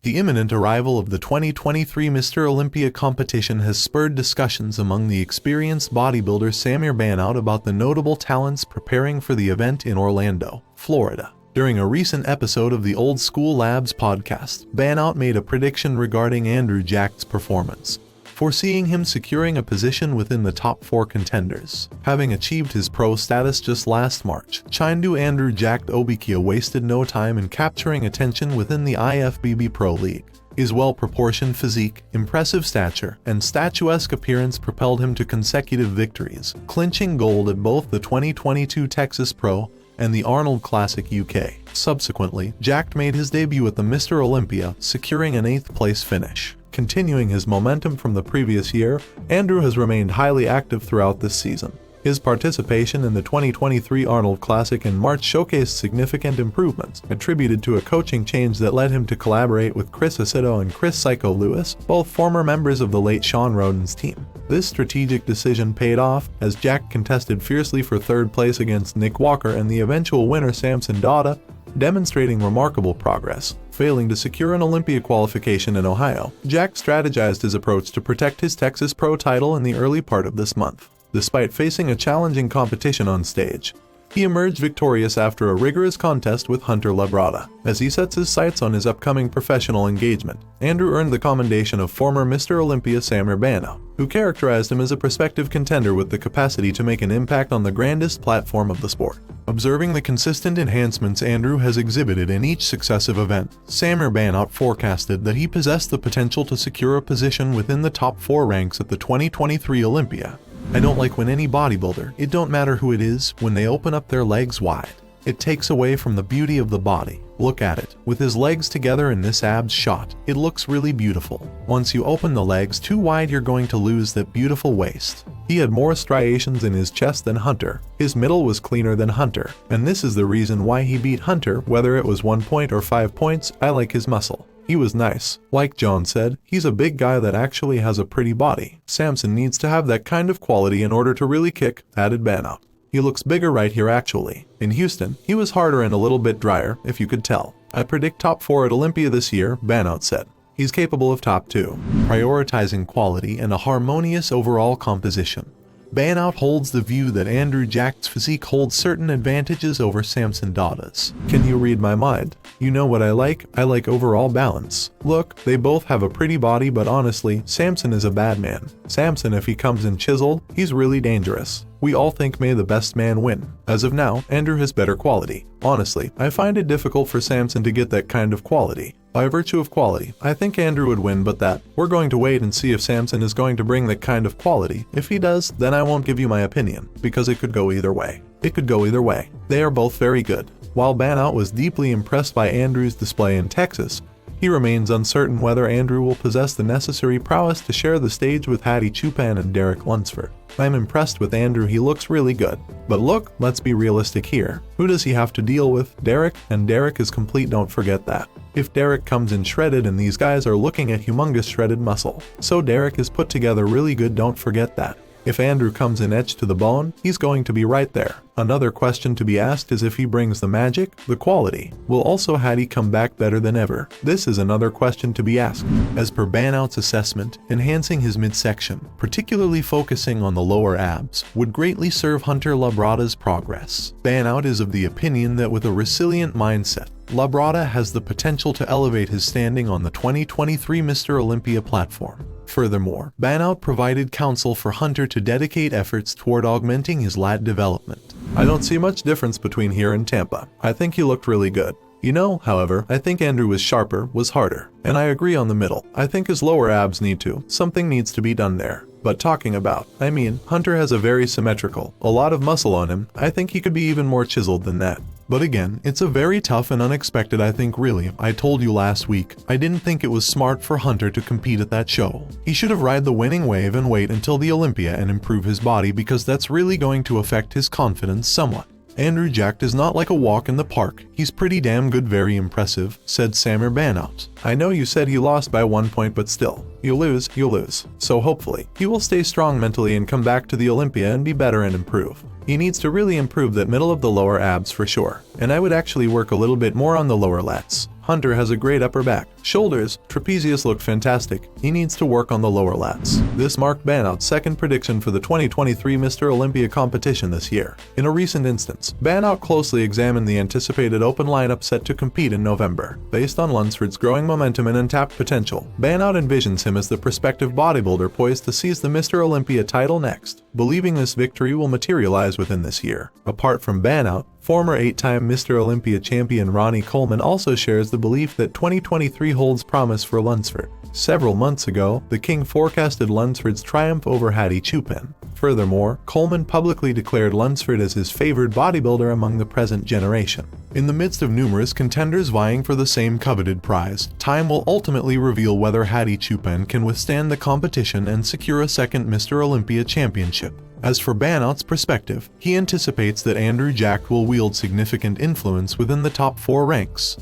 The imminent arrival of the 2023 Mr. Olympia competition has spurred discussions among the experienced bodybuilder Samir Bannout about the notable talents preparing for the event in Orlando, Florida. During a recent episode of the Old School Labs podcast, Bannout made a prediction regarding Andrew Jack's performance, foreseeing him securing a position within the top 4 contenders. Having achieved his pro status just last March, Chindu Andrew Jack Obikia wasted no time in capturing attention within the IFBB Pro League. His well-proportioned physique, impressive stature, and statuesque appearance propelled him to consecutive victories, clinching gold at both the 2022 Texas Pro and the Arnold Classic UK. Subsequently, Jack made his debut at the Mr. Olympia, securing an 8th place finish. Continuing his momentum from the previous year, Andrew has remained highly active throughout this season. His participation in the 2023 Arnold Classic in March showcased significant improvements, attributed to a coaching change that led him to collaborate with Chris Aceto and Chris Psycho Lewis, both former members of the late Sean Roden's team. This strategic decision paid off, as Jack contested fiercely for 3rd place against Nick Walker and the eventual winner Samson Dada, demonstrating remarkable progress. Failing to secure an Olympia qualification in Ohio, Jack strategized his approach to protect his Texas Pro title in the early part of this month. Despite facing a challenging competition on stage, he emerged victorious after a rigorous contest with Hunter Labrada. As he sets his sights on his upcoming professional engagement, Andrew earned the commendation of former Mr. Olympia Samir Bannout, who characterized him as a prospective contender with the capacity to make an impact on the grandest platform of the sport. Observing the consistent enhancements Andrew has exhibited in each successive event, Samir Bannout forecasted that he possessed the potential to secure a position within the top 4 ranks at the 2023 Olympia. I don't like when any bodybuilder, it don't matter who it is, when they open up their legs wide. It takes away from the beauty of the body. Look at it. With his legs together in this abs shot, it looks really beautiful. Once you open the legs too wide, you're going to lose that beautiful waist. He had more striations in his chest than Hunter. His middle was cleaner than Hunter, and this is the reason why he beat Hunter, whether it was 1 point or 5 points. I like his muscle. He was nice. Like John said, he's a big guy that actually has a pretty body. Samson needs to have that kind of quality in order to really kick, added Bannout. He looks bigger right here actually. In Houston, he was harder and a little bit drier, if you could tell. I predict top 4 at Olympia this year, Bannout said. He's capable of top 2. Prioritizing quality and a harmonious overall composition. Bannout holds the view that Andrew Jack's physique holds certain advantages over Samson Dada's. Can you read my mind? You know what I like? I like overall balance. Look, they both have a pretty body, but honestly, Samson is a bad man. Samson, if he comes in chiseled, he's really dangerous. We all think may the best man win. As of now, Andrew has better quality. Honestly, I find it difficult for Samson to get that kind of quality. By virtue of quality, I think Andrew would win, but we're going to wait and see if Samson is going to bring that kind of quality. If he does, then I won't give you my opinion, because it could go either way. It could go either way. They are both very good. While Bannout was deeply impressed by Andrew's display in Texas, he remains uncertain whether Andrew will possess the necessary prowess to share the stage with Hadi Choopan and Derek Lunsford. I'm impressed with Andrew, he looks really good. But look, let's be realistic here. Who does he have to deal with? Derek, and Derek is complete, don't forget that. If Derek comes in shredded, and these guys are looking at humongous shredded muscle. So Derek is put together really good, don't forget that. If Andrew comes in etched to the bone, he's going to be right there. Another question to be asked is if he brings the magic, the quality. Will also Hadi come back better than ever? This is another question to be asked. As per Bannout's assessment, enhancing his midsection, particularly focusing on the lower abs, would greatly serve Hunter Labrada's progress. Bannout is of the opinion that with a resilient mindset, Labrada has the potential to elevate his standing on the 2023 Mr. Olympia platform. Furthermore, Bannout provided counsel for Hunter to dedicate efforts toward augmenting his lat development. I don't see much difference between here and Tampa. I think he looked really good. You know, however, I think Andrew was sharper, was harder. And I agree on the middle. I think his lower abs need to. Something needs to be done there. But talking about, Hunter has a very symmetrical, a lot of muscle on him. I think he could be even more chiseled than that. But again, it's a very tough and unexpected, I think really. I told you last week, I didn't think it was smart for Hunter to compete at that show. He should have ride the winning wave and wait until the Olympia and improve his body, because that's really going to affect his confidence somewhat. Andrew Jack is not like a walk in the park. He's pretty damn good, very impressive, said Samir Bannout. I know you said he lost by 1 point, but still, you lose. So hopefully, he will stay strong mentally and come back to the Olympia and be better and improve. He needs to really improve that middle of the lower abs for sure, and I would actually work a little bit more on the lower lats. Hunter has a great upper back. Shoulders, trapezius look fantastic. He needs to work on the lower lats. This marked Bannout's second prediction for the 2023 Mr. Olympia competition this year. In a recent instance, Bannout closely examined the anticipated open lineup set to compete in November. Based on Lunsford's growing momentum and untapped potential, Bannout envisions him as the prospective bodybuilder poised to seize the Mr. Olympia title next, believing this victory will materialize within this year. Apart from Bannout, former 8-time Mr. Olympia champion Ronnie Coleman also shares the belief that 2023 holds promise for Lunsford. Several months ago, the King forecasted Lunsford's triumph over Hattie Chupin. Furthermore, Coleman publicly declared Lunsford as his favored bodybuilder among the present generation. In the midst of numerous contenders vying for the same coveted prize, time will ultimately reveal whether Hattie Chupin can withstand the competition and secure a second Mr. Olympia championship. As for Bannout's perspective, he anticipates that Andrew Jack will wield significant influence within the top 4 ranks.